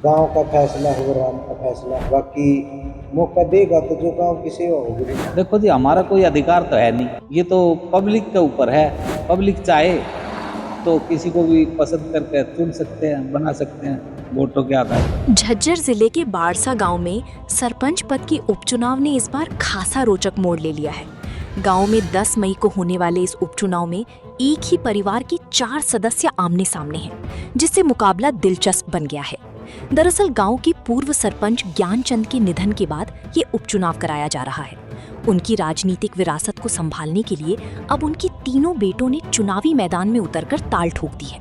गांव का फैसला हो, राम का फैसला, बाकी मौका देगा तो जो गांव की सेवा होगी। देखो जी, हमारा कोई अधिकार तो है नहीं, ये तो पब्लिक के ऊपर है। पब्लिक चाहे तो किसी को भी पसंद करके चुन सकते हैं, बना सकते हैं वोटों के आधार पर। झज्जर जिले के बाड़सा गांव में सरपंच पद के उपचुनाव ने इस बार खासा रोचक मोड़ ले लिया है। गांव में 10 मई को होने वाले इस उपचुनाव में एक ही परिवार के 4 सदस्य आमने सामने हैं, जिससे मुकाबला दिलचस्प बन गया है। दरअसल गांव के पूर्व सरपंच ज्ञानचंद के निधन के बाद ये उपचुनाव कराया जा रहा है। उनकी राजनीतिक विरासत को संभालने के लिए अब उनके तीनों बेटों ने चुनावी मैदान में उतरकर ताल ठोक दी है।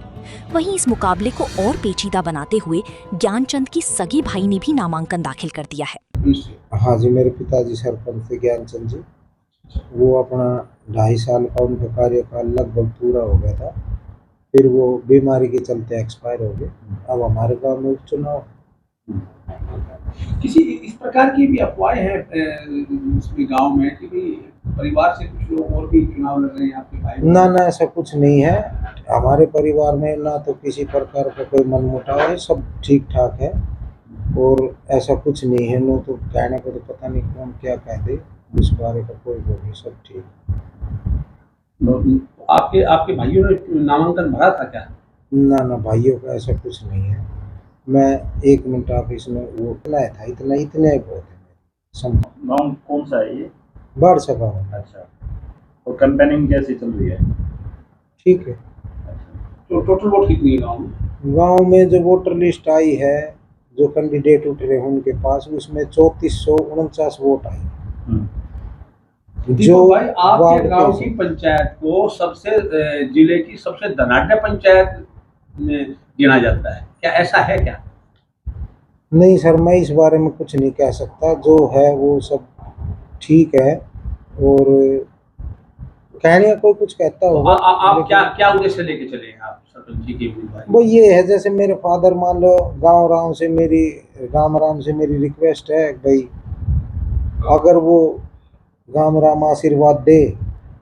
वहीं इस मुकाबले को और पेचीदा बनाते हुए ज्ञानचंद की सगी भाई ने भी नामांकन दाखिल कर दिया है। हाँ जी, मेरे पिताजी सरपंच थे ज्ञानचंद जी। वो अपना 2.5 साल का उनका कार्यकाल लगभग पूरा हो गया था, फिर वो बीमारी के चलते एक्सपायर हो गए। अब हमारे गांव में उपचुनाव। किसी इस प्रकार की भी अफवाहें हैं इसमें गांव में कि भाई परिवार से कुछ लोग और भी चुनाव लड़ रहे हैं आपके भाई? ना ना, ऐसा कुछ नहीं है। हमारे परिवार में ना तो किसी प्रकार का कोई मनमुटाव है, सब ठीक ठाक है। और ऐसा कुछ नहीं है। नो तो कहने को तो पता नहीं कौन क्या कह दे, इस बारे का कोई वो नहीं, सब ठीक। तो आपके आपके भाइयों ने नामांकन भरा था क्या? ना ना, भाइयों का ऐसा कुछ नहीं है। मैं 1 मिनट आप इसमें वो इतना था, इतना इतने बहुत है। गाँव कौन सा है ये? बढ़ सका हूँ। अच्छा, और कैंपेनिंग कैसी चल रही है? ठीक है। तो टोटल वोट कितनी है गांव में? गांव में जो वोटर लिस्ट आई है, जो कैंडिडेट उतरे हैं उनके पास, उसमें 3449 वोट आए। जो भाई आपके गांव की पंचायत को सबसे जिले की सबसे धनाढ्य पंचायत में गिना जाता है, क्या ऐसा है क्या? नहीं सर, मैं इस बारे में कुछ नहीं कह सकता। जो है वो सब ठीक है। और कहने का कोई कुछ कहता तो होगा। आप क्या क्या उद्देश्य लेके चले हैं आप सरपंची की उम्मीदवारी? वो ये है, जैसे मेरे फादर मान लो गांव राम से मेरी रिक्वेस्ट है भाई, अगर वो गांव राम आशीर्वाद दे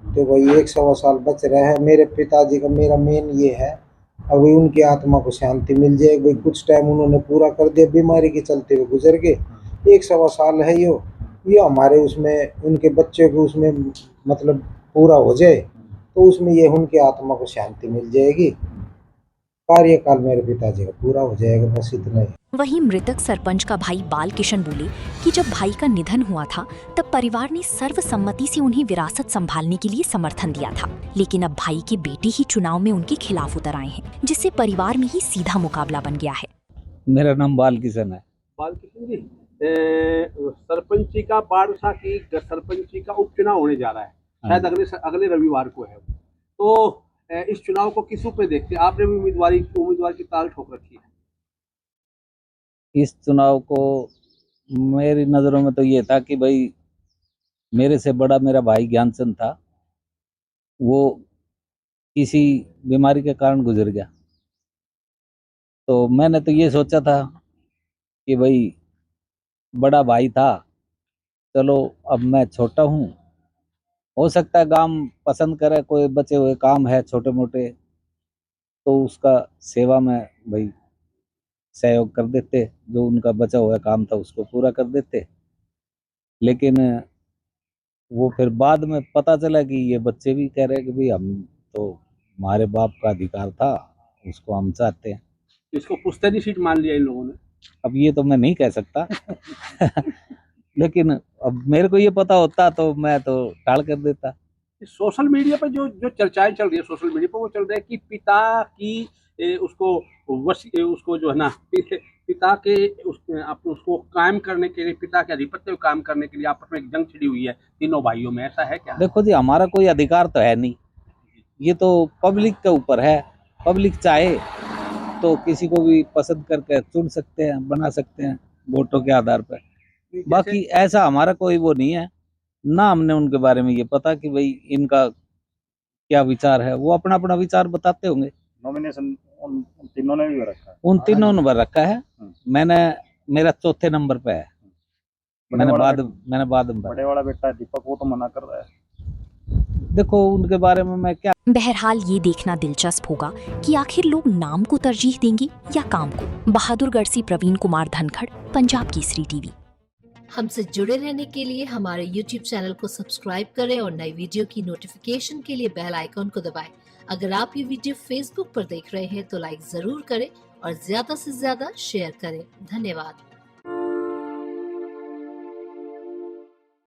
तो भाई 1 सवा साल बच रहा है। मेरे पिताजी का मेरा मेन ये है, अब भाई उनकी आत्मा को शांति मिल जाए। भाई कुछ टाइम उन्होंने पूरा कर दिया, बीमारी के चलते हुए गुजर गए। 1 सवा साल है ये हमारे उसमें उनके बच्चे को उसमें मतलब पूरा हो जाए तो उसमें ये उनकी आत्मा को शांति मिल जाएगी। कार्यकाल मेरे पिताजी का पूरा हो जाएगा, बस इतना ही। वहीं मृतक सरपंच का भाई बाल किशन बोले कि जब भाई का निधन हुआ था तब परिवार ने सर्वसम्मति से उन्हें विरासत संभालने के लिए समर्थन दिया था, लेकिन अब भाई के बेटे ही चुनाव में उनके खिलाफ उतर आए हैं, जिससे परिवार में ही सीधा मुकाबला बन गया है। मेरा नाम बाल किशन है। बाल किशन जी, सरपंची का बाड़सा की सरपंची का उपचुनाव होने जा रहा है, शायद अगले रविवार को है। तो इस चुनाव को किस रूप में देखते हैं? आपने भी उम्मीदवार की ताल ठोक रखी है। इस चुनाव को मेरी नज़रों में तो ये था कि भाई मेरे से बड़ा मेरा भाई ज्ञानचंद था, वो किसी बीमारी के कारण गुजर गया। तो मैंने तो ये सोचा था कि भाई बड़ा भाई था, चलो अब मैं छोटा हूँ, हो सकता है गांव पसंद करे, कोई बचे हुए काम है छोटे मोटे तो उसका सेवा में भाई सहयोग कर देते, जो उनका बचा हुआ काम था उसको पूरा कर देते। लेकिन वो फिर बाद में पता चला कि ये बच्चे भी कह रहे हैं कि भाई हम तो हमारे बाप का अधिकार था, उसको हम चाहते हैं। इसको पुश्तैनी सीट मान लिया इन लोगों ने। अब ये तो मैं नहीं कह सकता लेकिन अब मेरे को ये पता होता तो मैं तो टाल कर देता। सोशल मीडिया पर जो जो चर्चाएं चल रही है, सोशल मीडिया पर वो चल रहा है कि पिता की उसको जो है ना पिता के उसको कायम करने के लिए, पिता के आधिपत्य को कायम करने के लिए आपस में एक जंग छिड़ी हुई है तीनों भाइयों में, ऐसा है क्या? देखो जी, हमारा कोई अधिकार तो है नहीं, ये तो पब्लिक के ऊपर है। पब्लिक चाहे तो किसी को भी पसंद करके चुन सकते हैं, बना सकते हैं वोटों के आधार पर। बाकी ऐसा हमारा कोई वो नहीं है ना, हमने उनके बारे में ये पता कि भाई इनका क्या विचार है, वो अपना अपना विचार बताते होंगे। नॉमिनेशन उन तीनों ने भी रखा है? उन तीनों ने भर रखा है। मैंने मेरा चौथे नंबर पे है। मैंने बाद में बड़े वाला बेटा दीपक, वो तो मना कर रहा है। देखो उनके बारे में मैं क्या बहरहाल ये देखना दिलचस्प होगा कि आखिर लोग नाम को तरजीह देंगे या काम को। बहादुरगढ़ से प्रवीण कुमार धनखड़, पंजाब केसरी टीवी। हमसे जुड़े रहने के लिए हमारे YouTube चैनल को सब्सक्राइब करें और नई वीडियो की नोटिफिकेशन के लिए बेल आइकॉन को दबाएं। अगर आप ये वीडियो Facebook पर देख रहे हैं तो लाइक जरूर करें और ज्यादा से ज्यादा शेयर करें। धन्यवाद।